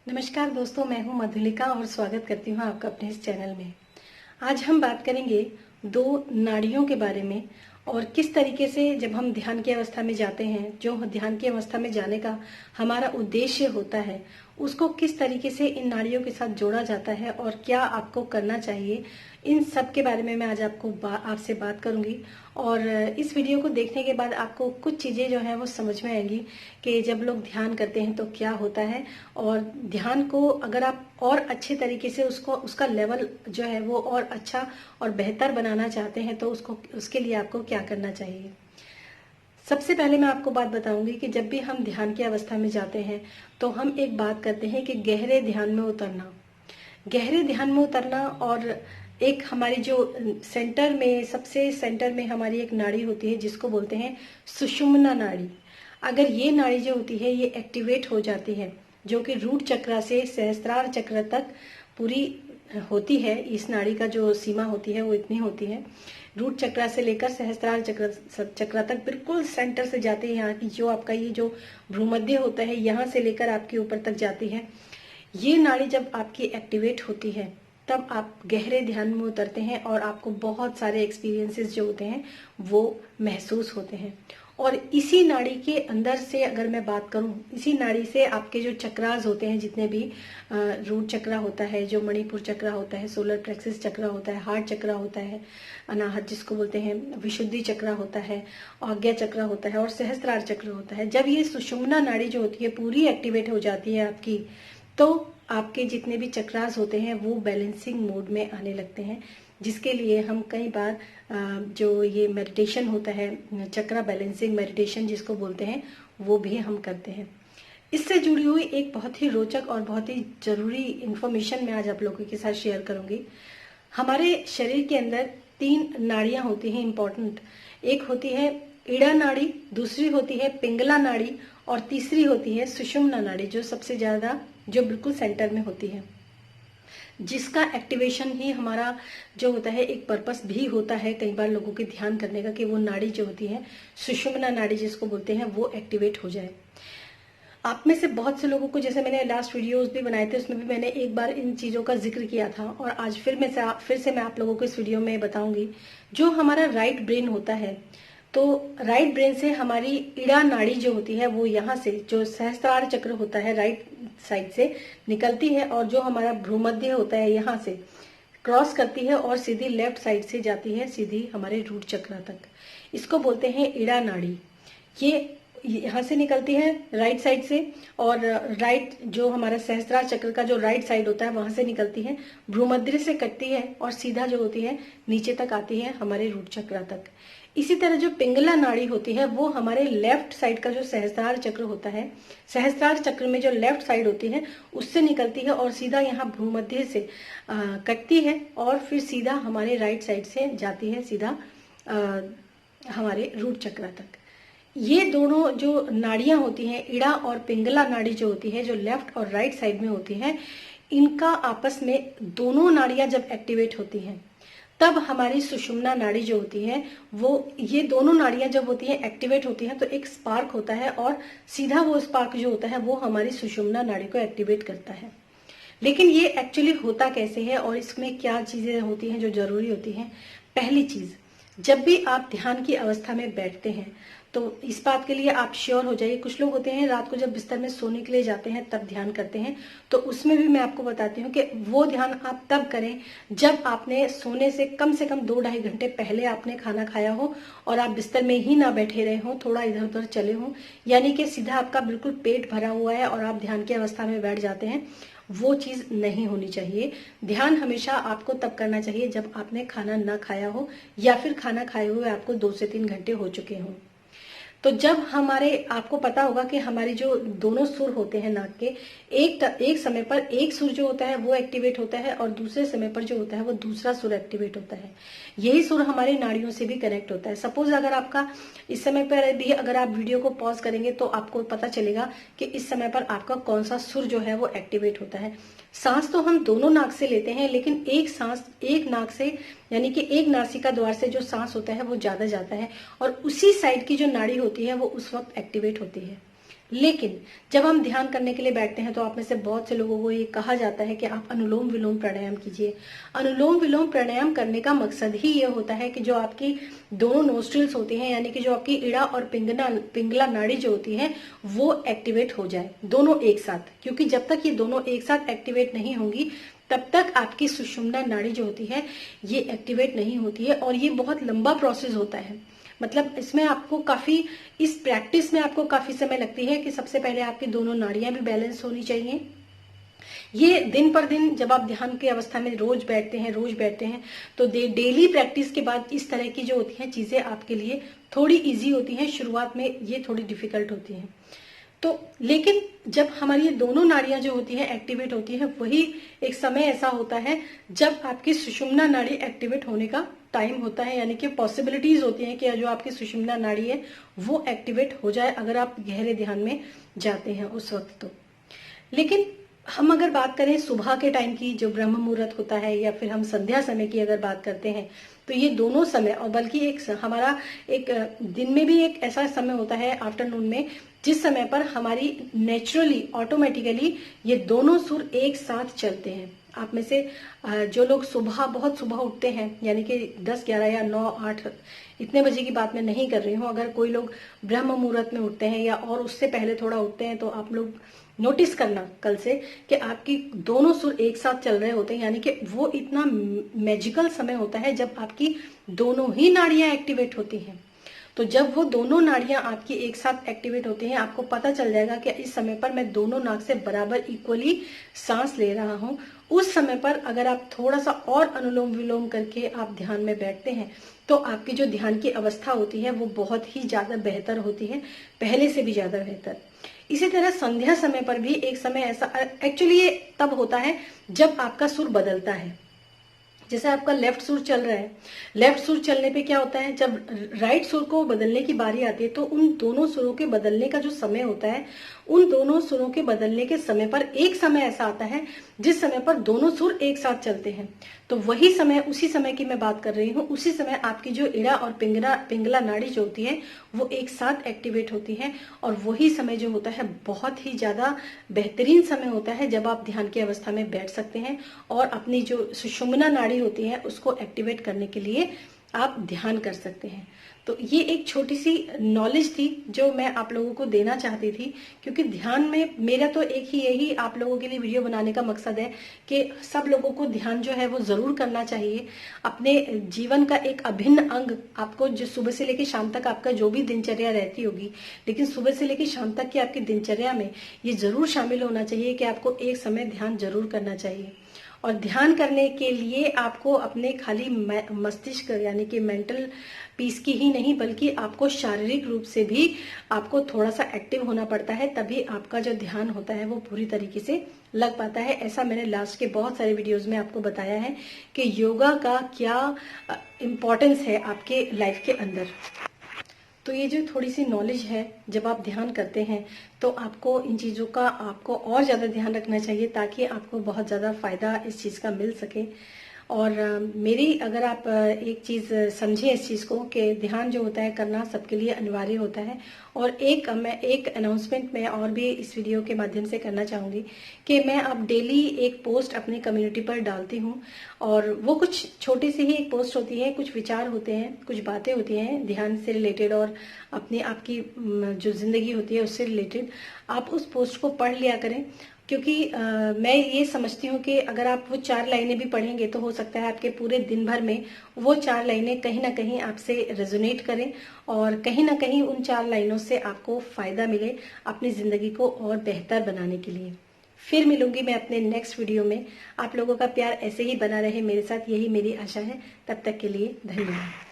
नमस्कार दोस्तों, मैं हूं मधुलिका और स्वागत करती हूं आपका अपने इस चैनल में। आज हम बात करेंगे दो नाड़ियों के बारे में और किस तरीके से जब हम ध्यान की अवस्था में जाते हैं, जो ध्यान की अवस्था में जाने का हमारा उद्देश्य होता है, उसको किस तरीके से इन नाड़ियों के साथ जोड़ा जाता है और क्या आपको करना चाहिए, इन सब के बारे में मैं आज आपसे बात करूंगी। और इस वीडियो को देखने के बाद आपको कुछ चीजें जो है वो समझ में आएंगी कि जब लोग ध्यान करते हैं तो क्या होता है, और ध्यान को अगर आप और अच्छे तरीके से उसका लेवल जो है वो और अच्छा और बेहतर बनाना चाहते हैं तो उसके लिए आपको क्या करना चाहिए। सबसे पहले मैं आपको बात बताऊंगी कि जब भी हम ध्यान की अवस्था में जाते हैं तो हम एक बात करते हैं कि गहरे ध्यान में उतरना। गहरे ध्यान में उतरना और एक हमारी जो सेंटर में, सबसे सेंटर में हमारी एक नाड़ी होती है जिसको बोलते हैं सुषुम्ना नाड़ी। अगर ये नाड़ी जो होती है ये एक्टिवेट हो जाती है, जो कि रूट चक्र से सहस्त्रार चक्र तक पूरी होती है, इस नाड़ी का जो सीमा होती है वो इतनी होती है। रूट चक्र से लेकर सहस्त्रार चक्र तक बिल्कुल सेंटर से जाती है। यहाँ की जो आपका ये जो भ्रूमध्य होता है यहाँ से लेकर आपके ऊपर तक जाती है। ये नाड़ी जब आपकी एक्टिवेट होती है तब आप गहरे ध्यान में उतरते हैं और आपको बहुत सारे एक्सपीरियंसेस जो होते हैं वो महसूस होते हैं। और इसी नाड़ी के अंदर से अगर मैं बात करूं, इसी नाड़ी से आपके जो चक्रास होते हैं, जितने भी रूट चक्र होता है, जो मणिपुर चक्र होता है, सोलर प्लेक्सस चक्र होता है, हार्ट चक्र होता है, अनाहत जिसको बोलते हैं, विशुद्धि चक्र होता है, आज्ञा चक्र होता है और सहस्त्रार चक्र होता है। जब ये सुषुम्ना नाड़ी जो होती है पूरी एक्टिवेट हो जाती है आपकी, तो आपके जितने भी चक्रास होते हैं वो बैलेंसिंग मोड में आने लगते हैं, जिसके लिए हम कई बार जो ये मेडिटेशन होता है, चक्रा बैलेंसिंग मेडिटेशन जिसको बोलते हैं, वो भी हम करते हैं। इससे जुड़ी हुई एक बहुत ही रोचक और बहुत ही जरूरी इंफॉर्मेशन मैं आज आप लोगों के साथ शेयर करूंगी। हमारे शरीर के अंदर 3 नाड़ियां होती हैं इंपॉर्टेंट। एक होती है ईड़ा नाड़ी, दूसरी होती है पिंगला नाड़ी और तीसरी होती है सुषुम्ना नाड़ी, जो सबसे ज्यादा, जो बिल्कुल सेंटर में होती है, जिसका एक्टिवेशन ही हमारा जो होता है एक पर्पस भी होता है कई बार लोगों के ध्यान करने का, कि वो नाड़ी जो होती है सुषुम्ना नाड़ी जिसको बोलते हैं वो एक्टिवेट हो जाए। आप में से बहुत से लोगों को, जैसे मैंने लास्ट वीडियोस भी बनाए थे उसमें भी मैंने एक बार इन चीजों का जिक्र किया था और आज फिर से मैं आप लोगों को इस वीडियो में बताऊंगी। जो हमारा राइट ब्रेन होता है, तो राइट ब्रेन से हमारी ईड़ा नाड़ी जो होती है वो यहाँ से, जो सहस्त्रार चक्र होता है, राइट साइड से निकलती है और जो हमारा भ्रूमध्य होता है यहाँ से क्रॉस करती है और सीधी लेफ्ट साइड से जाती है सीधी हमारे रूट चक्र तक। इसको बोलते हैं ईड़ा नाड़ी। ये यहाँ से निकलती है राइट साइड से, और राइट जो हमारा सहस्त्रार चक्र का जो राइट साइड होता है वहां से निकलती है, भ्रूमध्य से कटती है और सीधा जो होती है नीचे तक आती है हमारे रूट चक्र तक। इसी तरह जो पिंगला नाड़ी होती है वो हमारे लेफ्ट साइड का जो सहस्त्रार चक्र होता है, सहस्त्रार चक्र में जो लेफ्ट साइड होती है उससे निकलती है और सीधा यहाँ भ्रूमध्य से कटती है और फिर सीधा हमारे राइट साइड से जाती है सीधा हमारे रूट चक्र तक। ये दोनों जो नाड़ियां होती हैं, ईड़ा और पिंगला नाड़ी जो होती है, जो लेफ्ट और राइट साइड में होती है, इनका आपस में दोनों नाड़ियां जब एक्टिवेट होती हैं तब हमारी सुषुम्ना नाड़ी जो होती है वो, ये दोनों नाड़ियां जब होती हैं एक्टिवेट होती हैं तो एक स्पार्क होता है और सीधा वो स्पार्क जो होता है वो हमारी सुषुम्ना नाड़ी को एक्टिवेट करता है। लेकिन ये एक्चुअली होता कैसे है और इसमें क्या चीजें होती हैं जो जरूरी होती हैं। पहली चीज, जब भी आप ध्यान की अवस्था में बैठते हैं तो इस बात के लिए आप श्योर हो जाइए। कुछ लोग होते हैं रात को जब बिस्तर में सोने के लिए जाते हैं तब ध्यान करते हैं, तो उसमें भी मैं आपको बताती हूँ कि वो ध्यान आप तब करें जब आपने सोने से कम 2-2.5 घंटे पहले आपने खाना खाया हो और आप बिस्तर में ही ना बैठे रहे हो, थोड़ा इधर उधर चले हो, यानी कि सीधा आपका बिल्कुल पेट भरा हुआ है और आप ध्यान की अवस्था में बैठ जाते हैं। वो चीज नहीं होनी चाहिए। ध्यान हमेशा आपको तब करना चाहिए जब आपने खाना ना खाया हो या फिर खाना खाए हुए आपको 2 से 3 घंटे हो चुके हों। तो जब हमारे, आपको पता होगा कि हमारी जो दोनों सुर होते हैं नाक के, एक समय पर एक सुर जो होता है वो एक्टिवेट होता है और दूसरे समय पर जो होता है वो दूसरा सुर एक्टिवेट होता है। यही सुर हमारे नाड़ियों से भी कनेक्ट होता है। सपोज अगर आपका इस समय पर भी, अगर आप वीडियो को पॉज करेंगे तो आपको पता चलेगा कि इस समय पर आपका कौन सा सुर जो है वो एक्टिवेट होता है। सांस तो हम दोनों नाक से लेते हैं, लेकिन एक सांस एक नाक से, यानी कि एक नासिका द्वार से जो सांस होता है वो ज्यादा जाता है और उसी साइड की जो नाड़ी होती है वो उस वक्त एक्टिवेट होती है। लेकिन जब हम ध्यान करने के लिए बैठते हैं तो आप में से बहुत से लोगों को ये कहा जाता है कि आप अनुलोम विलोम प्राणायाम कीजिए। अनुलोम विलोम प्राणायाम करने का मकसद ही ये होता है कि जो आपकी दोनों नोस्ट्रिल्स होती हैं, यानी कि जो आपकी इड़ा और पिंगला नाड़ी जो होती है वो एक्टिवेट हो जाए, दोनों एक साथ। क्योंकि जब तक ये दोनों एक साथ एक्टिवेट नहीं होंगी तब तक आपकी सुषुम्ना नाड़ी जो होती है ये एक्टिवेट नहीं होती है। और ये बहुत लंबा प्रोसेस होता है, मतलब इसमें आपको काफी, इस प्रैक्टिस में आपको काफी समय लगती है कि सबसे पहले आपकी दोनों नाड़ियां भी बैलेंस होनी चाहिए। ये दिन पर दिन जब आप ध्यान की अवस्था में रोज बैठते हैं तो डेली प्रैक्टिस के बाद इस तरह की जो होती हैं चीजें आपके लिए थोड़ी इजी होती हैं। शुरुआत में ये थोड़ी डिफिकल्ट होती हैं तो, लेकिन जब हमारी ये दोनों नाड़ियां जो होती हैं एक्टिवेट होती हैं, वही एक समय ऐसा होता है जब आपकी सुषुम्ना नाड़ी एक्टिवेट होने का टाइम होता है, यानी कि पॉसिबिलिटीज होती हैं कि जो आपकी सुषुम्ना नाड़ी है वो एक्टिवेट हो जाए अगर आप गहरे ध्यान में जाते हैं उस वक्त तो। लेकिन हम अगर बात करें सुबह के टाइम की, जो ब्रह्म मुहूर्त होता है, या फिर हम संध्या समय की अगर बात करते हैं, तो ये दोनों समय, और बल्कि हमारा एक दिन में भी एक ऐसा समय होता है आफ्टरनून में जिस समय पर हमारी नेचुरली ऑटोमेटिकली ये दोनों सुर एक साथ चलते हैं। आप में से जो लोग बहुत सुबह उठते हैं, यानी कि 10, 11 या 9, 8 इतने बजे की बात मैं नहीं कर रही हूँ, अगर कोई लोग ब्रह्म मुहूर्त में उठते हैं या और उससे पहले थोड़ा उठते हैं तो आप लोग नोटिस करना कल से कि आपकी दोनों सुर एक साथ चल रहे होते हैं, यानी कि वो इतना मैजिकल समय होता है जब आपकी दोनों ही नाड़ियां एक्टिवेट होती हैं। तो जब वो दोनों नाड़ियां आपकी एक साथ एक्टिवेट होती हैं, आपको पता चल जाएगा कि इस समय पर मैं दोनों नाक से बराबर इक्वली सांस ले रहा हूं। उस समय पर अगर आप थोड़ा सा और अनुलोम विलोम करके आप ध्यान में बैठते हैं तो आपकी जो ध्यान की अवस्था होती है वो बहुत ही ज्यादा बेहतर होती है, पहले से भी ज्यादा बेहतर। इसी तरह संध्या समय पर भी एक समय ऐसा, एक्चुअली ये तब होता है जब आपका सुर बदलता है। जैसे आपका लेफ्ट सुर चल रहा है, लेफ्ट सुर चलने पे क्या होता है, जब राइट सुर को बदलने की बारी आती है तो उन दोनों सुरों के बदलने का जो समय होता है, उन दोनों सुरों के बदलने के समय पर एक समय ऐसा आता है जिस समय पर दोनों सुर एक साथ चलते हैं। तो वही समय, उसी समय की मैं बात कर रही हूँ, उसी समय आपकी जो इड़ा और पिंगला नाड़ी जो होती है वो एक साथ एक्टिवेट होती है। और वही समय जो होता है बहुत ही ज्यादा बेहतरीन समय होता है जब आप ध्यान की अवस्था में बैठ सकते हैं और अपनी जो सुषुम्ना नाड़ी होती है उसको एक्टिवेट करने के लिए आप ध्यान कर सकते हैं। तो ये एक छोटी सी नॉलेज थी जो मैं आप लोगों को देना चाहती थी, क्योंकि ध्यान में मेरा तो एक ही यही आप लोगों के लिए वीडियो बनाने का मकसद है कि सब लोगों को ध्यान जो है वो जरूर करना चाहिए। अपने जीवन का एक अभिन्न अंग, आपको जो सुबह से लेकर शाम तक आपका जो भी दिनचर्या रहती होगी, लेकिन सुबह से लेकर शाम तक की आपकी दिनचर्या में ये जरूर शामिल होना चाहिए कि आपको एक समय ध्यान जरूर करना चाहिए। और ध्यान करने के लिए आपको अपने खाली मस्तिष्क यानी कि मेंटल पीस की ही नहीं, बल्कि आपको शारीरिक रूप से भी आपको थोड़ा सा एक्टिव होना पड़ता है, तभी आपका जो ध्यान होता है वो पूरी तरीके से लग पाता है। ऐसा मैंने लास्ट के बहुत सारे वीडियोस में आपको बताया है कि योगा का क्या इम्पोर्टेंस है आपके लाइफ के अंदर। तो ये जो थोड़ी सी नॉलेज है, जब आप ध्यान करते हैं तो आपको इन चीज़ों का आपको और ज़्यादा ध्यान रखना चाहिए ताकि आपको बहुत ज़्यादा फायदा इस चीज़ का मिल सके। और मेरी अगर आप एक चीज़ समझें इस चीज़ को कि ध्यान जो होता है करना सबके लिए अनिवार्य होता है। और मैं एक अनाउंसमेंट में और भी इस वीडियो के माध्यम से करना चाहूँगी कि मैं अब डेली एक पोस्ट अपनी कम्युनिटी पर डालती हूँ, और वो कुछ छोटी सी ही एक पोस्ट होती है, कुछ विचार होते हैं, कुछ बातें होती हैं ध्यान से रिलेटेड और अपनी आपकी जो जिंदगी होती है उससे रिलेटेड। आप उस पोस्ट को पढ़ लिया करें, क्योंकि मैं ये समझती हूँ कि अगर आप वो 4 लाइनें भी पढ़ेंगे तो हो सकता है आपके पूरे दिन भर में वो 4 लाइनें कहीं ना कहीं आपसे रेजोनेट करें और कहीं ना कहीं उन 4 लाइनों से आपको फायदा मिले अपनी जिंदगी को और बेहतर बनाने के लिए। फिर मिलूंगी मैं अपने नेक्स्ट वीडियो में। आप लोगों का प्यार ऐसे ही बना रहे मेरे साथ, यही मेरी आशा है। तब तक के लिए धन्यवाद।